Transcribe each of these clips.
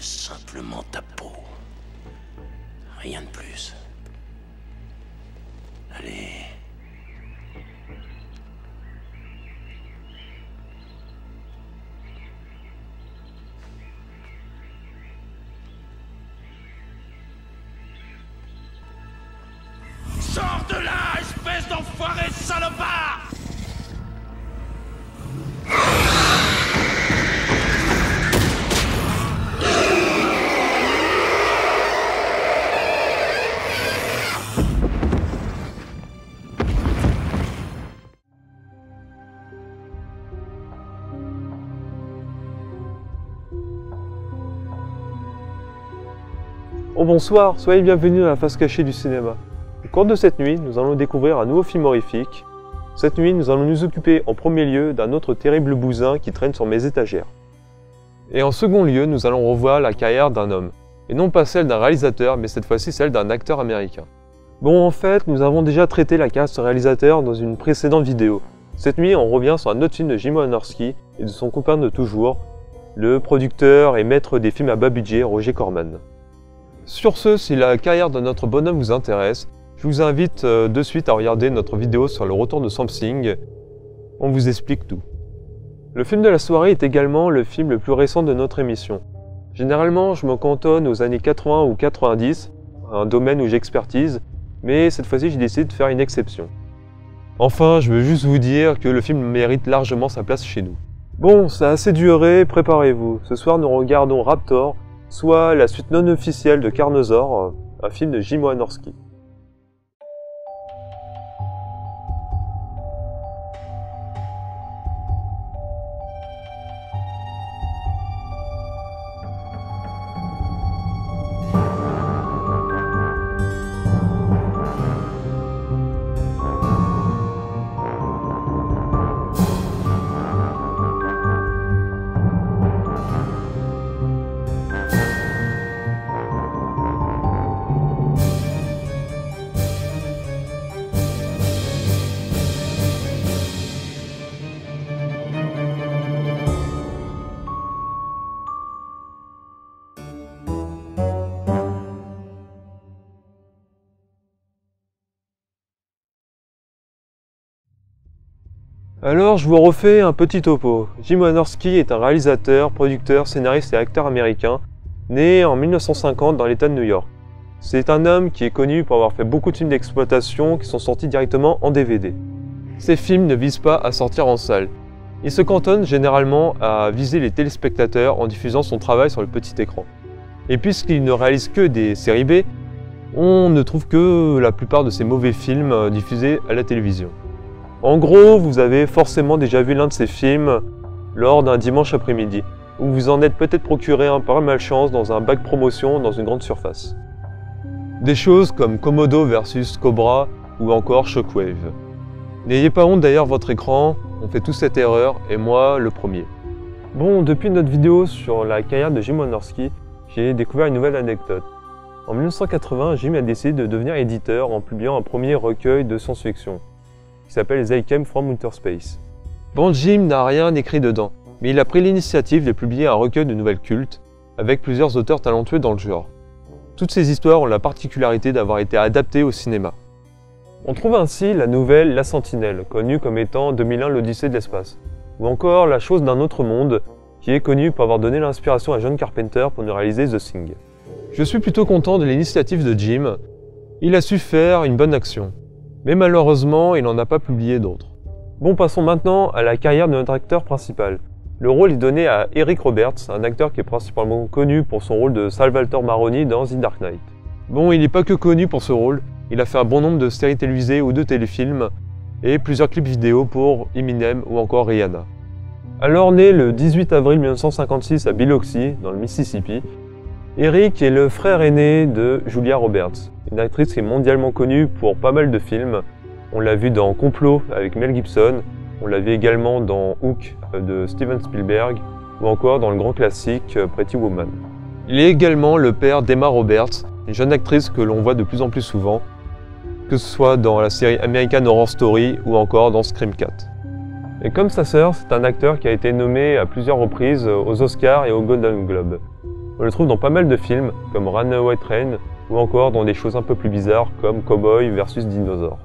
simplement ta peau. Rien de plus. Allez. Sors de là, espèce d'enfoiré salopard! Oh bonsoir, soyez bienvenus à la face cachée du cinéma. Au cours de cette nuit, nous allons découvrir un nouveau film horrifique. Cette nuit, nous allons nous occuper en premier lieu d'un autre terrible bousin qui traîne sur mes étagères. Et en second lieu, nous allons revoir la carrière d'un homme. Et non pas celle d'un réalisateur, mais cette fois-ci celle d'un acteur américain. Bon, en fait, nous avons déjà traité la carrière de ce réalisateur dans une précédente vidéo. Cette nuit, on revient sur un autre film de Jim Wynorski et de son copain de toujours, le producteur et maître des films à bas budget, Roger Corman. Sur ce, si la carrière de notre bonhomme vous intéresse, je vous invite de suite à regarder notre vidéo sur le retour de Something. On vous explique tout. Le film de la soirée est également le film le plus récent de notre émission. Généralement, je me cantonne aux années 80 ou 90, un domaine où j'expertise, mais cette fois-ci j'ai décidé de faire une exception. Enfin, je veux juste vous dire que le film mérite largement sa place chez nous. Bon, ça a assez duré, préparez-vous. Ce soir nous regardons Raptor, soit la suite non officielle de Carnosaur, un film de Jim Wynorski. Alors, je vous refais un petit topo. Jim Wynorski est un réalisateur, producteur, scénariste et acteur américain, né en 1950 dans l'État de New York. C'est un homme qui est connu pour avoir fait beaucoup de films d'exploitation qui sont sortis directement en DVD. Ces films ne visent pas à sortir en salle. Il se cantonne généralement à viser les téléspectateurs en diffusant son travail sur le petit écran. Et puisqu'il ne réalise que des séries B, on ne trouve que la plupart de ces mauvais films diffusés à la télévision. En gros, vous avez forcément déjà vu l'un de ces films lors d'un dimanche après-midi, où vous en êtes peut-être procuré un par malchance dans un bac promotion dans une grande surface. Des choses comme Komodo vs Cobra ou encore Shockwave. N'ayez pas honte d'ailleurs votre écran, on fait tous cette erreur, et moi le premier. Bon, depuis notre vidéo sur la carrière de Jim Wynorski, j'ai découvert une nouvelle anecdote. En 1980, Jim a décidé de devenir éditeur en publiant un premier recueil de science-fiction, qui s'appelle They Came from Outer Space. Bon, Jim n'a rien écrit dedans, mais il a pris l'initiative de publier un recueil de nouvelles cultes, avec plusieurs auteurs talentueux dans le genre. Toutes ces histoires ont la particularité d'avoir été adaptées au cinéma. On trouve ainsi la nouvelle La Sentinelle, connue comme étant 2001 l'Odyssée de l'espace, ou encore La Chose d'un autre monde, qui est connue pour avoir donné l'inspiration à John Carpenter pour nous réaliser The Thing. Je suis plutôt content de l'initiative de Jim, il a su faire une bonne action. Mais malheureusement, il n'en a pas publié d'autres. Bon, passons maintenant à la carrière de notre acteur principal. Le rôle est donné à Eric Roberts, un acteur qui est principalement connu pour son rôle de Salvatore Maroni dans The Dark Knight. Bon, il n'est pas que connu pour ce rôle, il a fait un bon nombre de séries télévisées ou de téléfilms, et plusieurs clips vidéo pour Eminem ou encore Rihanna. Alors né le 18 avril 1956 à Biloxi, dans le Mississippi, Eric est le frère aîné de Julia Roberts, une actrice qui est mondialement connue pour pas mal de films. On l'a vu dans Complot avec Mel Gibson, on l'a vu également dans Hook de Steven Spielberg, ou encore dans le grand classique Pretty Woman. Il est également le père d'Emma Roberts, une jeune actrice que l'on voit de plus en plus souvent, que ce soit dans la série American Horror Story ou encore dans Scream 4. Et comme sa sœur, c'est un acteur qui a été nommé à plusieurs reprises aux Oscars et aux Golden Globes. On le trouve dans pas mal de films, comme Runaway Train, ou encore dans des choses un peu plus bizarres, comme Cowboy versus Dinosaure.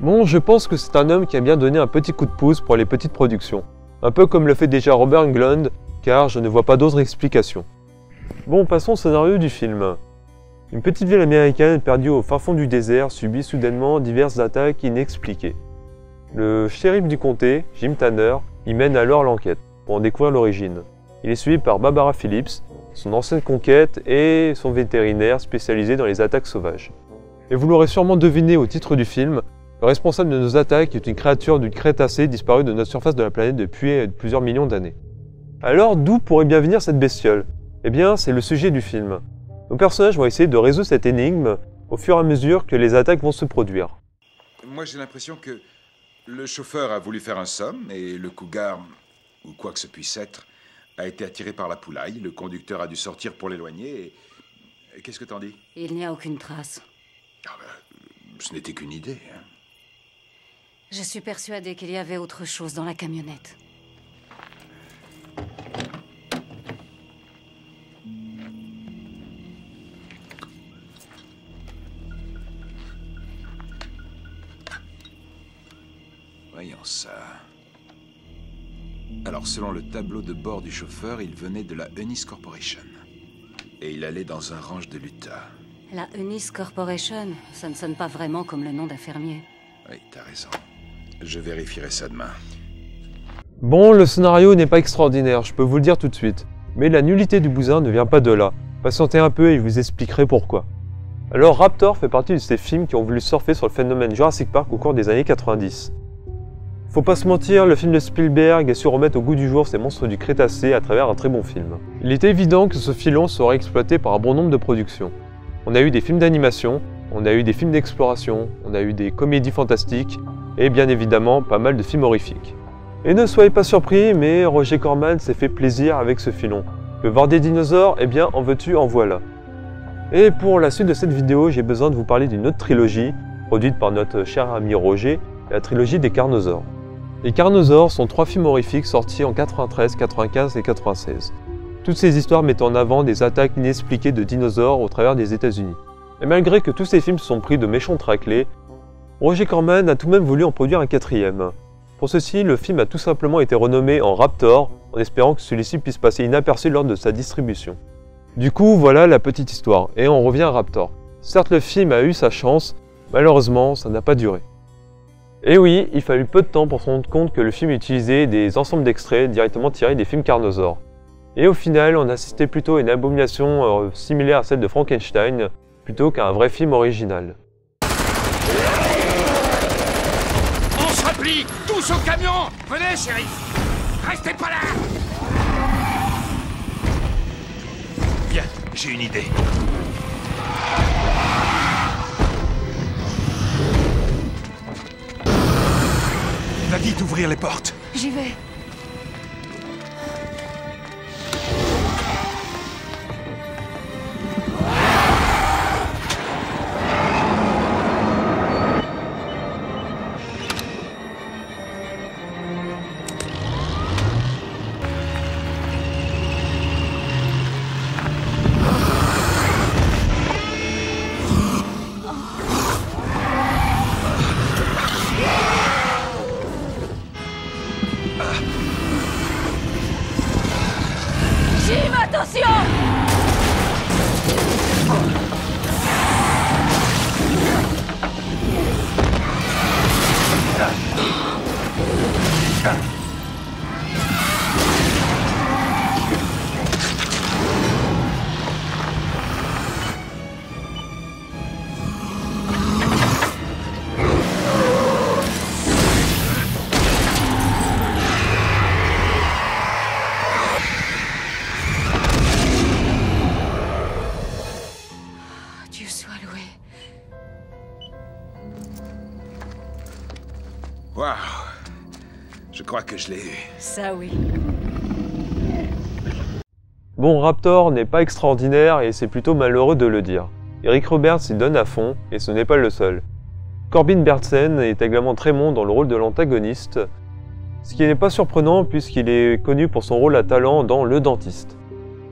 Bon, je pense que c'est un homme qui aime bien donner un petit coup de pouce pour les petites productions. Un peu comme le fait déjà Robert Englund, car je ne vois pas d'autre explication. Bon, passons au scénario du film. Une petite ville américaine perdue au fin fond du désert subit soudainement diverses attaques inexpliquées. Le shérif du comté, Jim Tanner, y mène alors l'enquête, pour en découvrir l'origine. Il est suivi par Barbara Phillips, son ancienne conquête et son vétérinaire spécialisé dans les attaques sauvages. Et vous l'aurez sûrement deviné au titre du film, le responsable de nos attaques est une créature du Crétacé disparue de notre surface de la planète depuis plusieurs millions d'années. Alors d'où pourrait bien venir cette bestiole? Eh bien, c'est le sujet du film. Nos personnages vont essayer de résoudre cette énigme au fur et à mesure que les attaques vont se produire. Moi, j'ai l'impression que le chauffeur a voulu faire un somme et le cougar, ou quoi que ce puisse être, a été attiré par la poulaille. Le conducteur a dû sortir pour l'éloigner et qu'est-ce que t'en dis? Il n'y a aucune trace. Ah ce n'était qu'une idée. Hein. Je suis persuadée qu'il y avait autre chose dans la camionnette. Voyons ça. Alors, selon le tableau de bord du chauffeur, il venait de la Unis Corporation. Et il allait dans un ranch de l'Utah. La Unis Corporation, ça ne sonne pas vraiment comme le nom d'un fermier. Oui, t'as raison. Je vérifierai ça demain. Bon, le scénario n'est pas extraordinaire, je peux vous le dire tout de suite. Mais la nullité du bousin ne vient pas de là. Patientez un peu et je vous expliquerai pourquoi. Alors, Raptor fait partie de ces films qui ont voulu surfer sur le phénomène Jurassic Park au cours des années 90. Faut pas se mentir, le film de Spielberg a su remettre au goût du jour ces monstres du Crétacé à travers un très bon film. Il était évident que ce filon serait exploité par un bon nombre de productions. On a eu des films d'animation, on a eu des films d'exploration, on a eu des comédies fantastiques, et bien évidemment pas mal de films horrifiques. Et ne soyez pas surpris, mais Roger Corman s'est fait plaisir avec ce filon. Tu veux voir des dinosaures? Eh bien en veux-tu, en voilà. Et pour la suite de cette vidéo, j'ai besoin de vous parler d'une autre trilogie, produite par notre cher ami Roger, la trilogie des Carnosaures. Les Carnosaures sont 3 films horrifiques sortis en 93, 95 et 96. Toutes ces histoires mettent en avant des attaques inexpliquées de dinosaures au travers des États-Unis. Et malgré que tous ces films se sont pris de méchantes raclées, Roger Corman a tout de même voulu en produire un 4e. Pour ceci, le film a tout simplement été renommé en Raptor, en espérant que celui-ci puisse passer inaperçu lors de sa distribution. Du coup, voilà la petite histoire, et on revient à Raptor. Certes, le film a eu sa chance, malheureusement, ça n'a pas duré. Et oui, il fallut peu de temps pour se rendre compte que le film utilisait des ensembles d'extraits directement tirés des films Carnosaures. Et au final, on assistait plutôt à une abomination similaire à celle de Frankenstein, plutôt qu'à un vrai film original. On se replie! Tous au camion! Venez, shérif! Restez pas là! Bien, j'ai une idée. Va vite ouvrir les portes. J'y vais. Jim, attention! Dieu soit loué. Waouh! Je crois que je l'ai eu. Ça oui. Bon, Raptor n'est pas extraordinaire et c'est plutôt malheureux de le dire. Eric Roberts s'y donne à fond, et ce n'est pas le seul. Corbin Bernsen est également très bon dans le rôle de l'antagoniste, ce qui n'est pas surprenant puisqu'il est connu pour son rôle à talent dans Le Dentiste.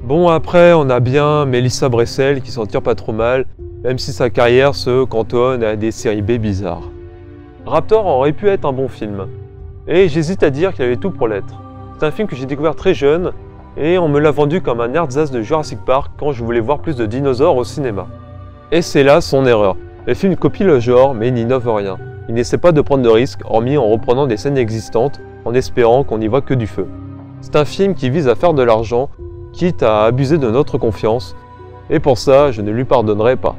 Bon, après, on a bien Melissa Bressel qui s'en tire pas trop mal, même si sa carrière se cantonne à des séries B bizarres. Raptor aurait pu être un bon film, et j'hésite à dire qu'il avait tout pour l'être. C'est un film que j'ai découvert très jeune, et on me l'a vendu comme un ersatz de Jurassic Park quand je voulais voir plus de dinosaures au cinéma. Et c'est là son erreur. Le film copie le genre, mais n'innove rien. Il n'essaie pas de prendre de risques, hormis en reprenant des scènes existantes, en espérant qu'on n'y voit que du feu. C'est un film qui vise à faire de l'argent, quitte à abuser de notre confiance, et pour ça, je ne lui pardonnerai pas.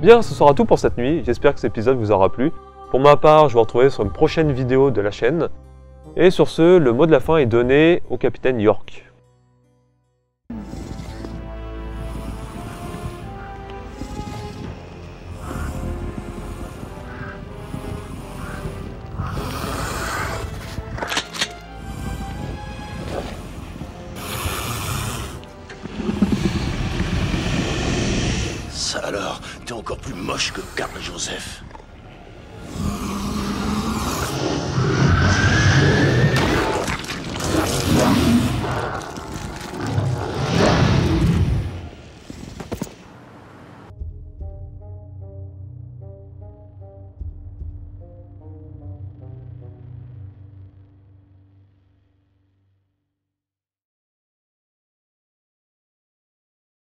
Bien, ce sera tout pour cette nuit, j'espère que cet épisode vous aura plu. Pour ma part, je vous retrouverai sur une prochaine vidéo de la chaîne. Et sur ce, le mot de la fin est donné au capitaine York. Ça alors, t'es encore plus moche que Karl Joseph.